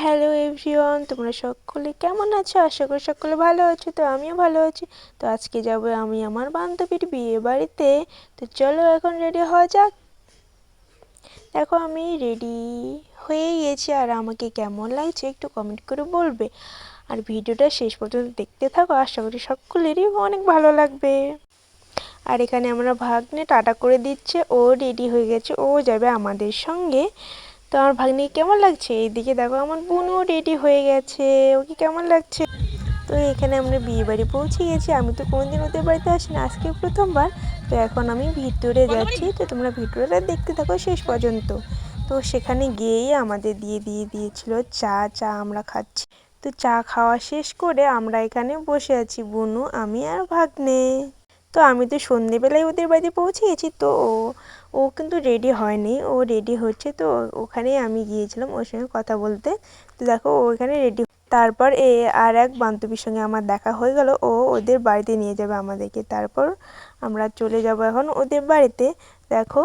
Hello everyone, তোমরা সকলে কেমন আছো? আশা করি সকলে ভালো আছো। তো আমিও ভালো আছি। তো আজকে যাব আমি আমার বান্ধবীর বিয়ে বাড়িতে। তো চলো এখন রেডি হওয়া যাক। দেখো আমি রেডি হয়ে গেছি, আর আমাকে কেমন লাগছে একটু কমেন্ট করে বলবে। আর ভিডিওটা শেষ পর্যন্ত দেখতে থাকো, আশা করি সকলেরই অনেক ভালো লাগবে। আর এখানে আমরা ভাগ্নে টাটা করে দিচ্ছে, ও রেডি হয়ে গেছে, ও যাবে আমাদের সঙ্গে। তো আমার ভাগ্নিকে কেমন লাগছে? এইদিকে দেখো আমার বোনও রেডি হয়ে গেছে, ওকে কেমন লাগছে? তো এখানে আমরা বিয়ে বাড়ি পৌঁছে গেছি। আমি তো কোনোদিন ওদের বাড়িতে আসি না, আজকে প্রথমবার। তো এখন আমি ভিতরে যাচ্ছি, তো তোমরা ভিডিওটা দেখতে থাকো শেষ পর্যন্ত। তো সেখানে গিয়েই আমাদের দিয়েছিল চা আমরা খাচ্ছি। তো চা খাওয়া শেষ করে আমরা এখানে বসে আছি, বুনু, আমি আর ভাগ্নে। তো আমি তো সন্ধেবেলায় ওদের বাড়িতে পৌঁছে গেছি। তো ও কিন্তু রেডি হয়নি, ও রেডি হচ্ছে। তো ওখানে আমি গিয়েছিলাম ওর সঙ্গে কথা বলতে। তো দেখো ও ওখানে রেডি। তারপর আর এক বান্ধবীর সঙ্গে আমার দেখা হয়ে গেল, ও ওদের বাড়িতে নিয়ে যাবে আমাদেরকে। তারপর আমরা চলে যাব এখন ওদের বাড়িতে। দেখো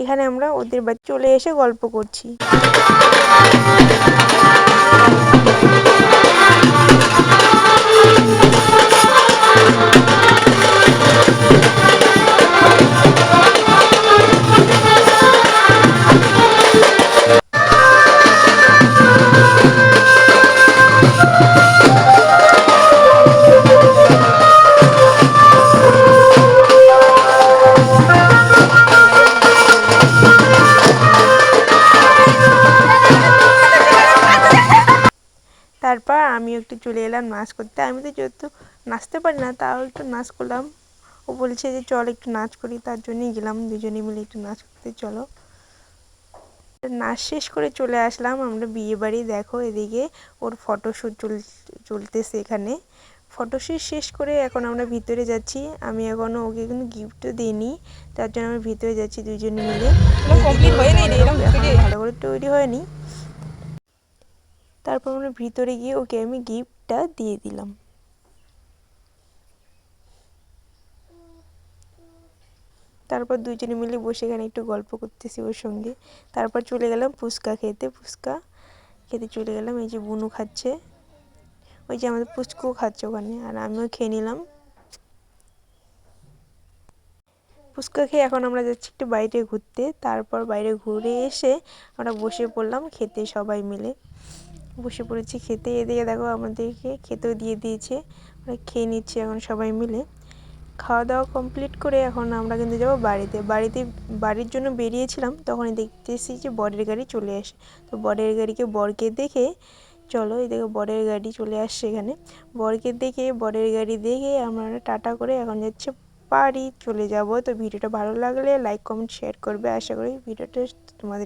এখানে আমরা ওদের বাড়ি চলে এসে গল্প করছি। তারপর আমিও একটু চলে এলাম নাচ করতে। আমি তো যেহেতু নাচতে পারি না, তাও একটু নাচ করলাম। ও বলছে যে চল একটু নাচ করি, তার জন্যই গেলাম, দুজনে মিলে একটু নাচ করতে। চলো, নাচ শেষ করে চলে আসলাম আমরা বিয়ে বাড়ি। দেখো এদিকে ওর ফটোশ্যুট চলতেছে এখানে। ফটোশ্যুট শেষ করে এখন আমরা ভিতরে যাচ্ছি। আমি এখনও ওকে কোনো গিফটও দিইনি, তার জন্য আমরা ভিতরে যাচ্ছি দুজনে মিলে। ভালো করে তৈরি হয়নি। তারপর আমরা ভিতরে গিয়ে ওকে আমি গিফটটা দিয়ে দিলাম। তারপর দুজনে মিলে বসে এখানে একটু গল্প করতেছি ওর সঙ্গে। তারপর চলে গেলাম ফুচকা খেতে। ফুচকা খেতে চলে গেলাম। এই যে বুনু খাচ্ছে, ওই যে আমাদের পুচকুও খাচ্ছে ওখানে, আর আমিও খেয়ে নিলাম। ফুচকা খেয়ে এখন আমরা যাচ্ছি একটু বাইরে ঘুরতে। তারপর বাইরে ঘুরে এসে আমরা বসে পড়লাম খেতে, সবাই মিলে বসে পড়েছি খেতে। এদিকে দেখো আমাদেরকে খেতেও দিয়ে দিয়েছে, আমরা খেয়ে নিচ্ছি এখন সবাই মিলে। খাওয়া দাওয়া কমপ্লিট করে এখন আমরা কিন্তু যাবো বাড়ির জন্য বেরিয়েছিলাম, তখনই দেখতেছি যে বরের গাড়ি চলে আসে। তো বরের বরকে দেখে, চলো এই দেখো বরের গাড়ি চলে আসছে এখানে। বরের গাড়ি দেখে আমরা টাটা করে এখন যাচ্ছে বাড়ি চলে যাব। তো ভিডিওটা ভালো লাগলে লাইক কমেন্ট শেয়ার করবে। আশা করি ভিডিওটা তোমাদের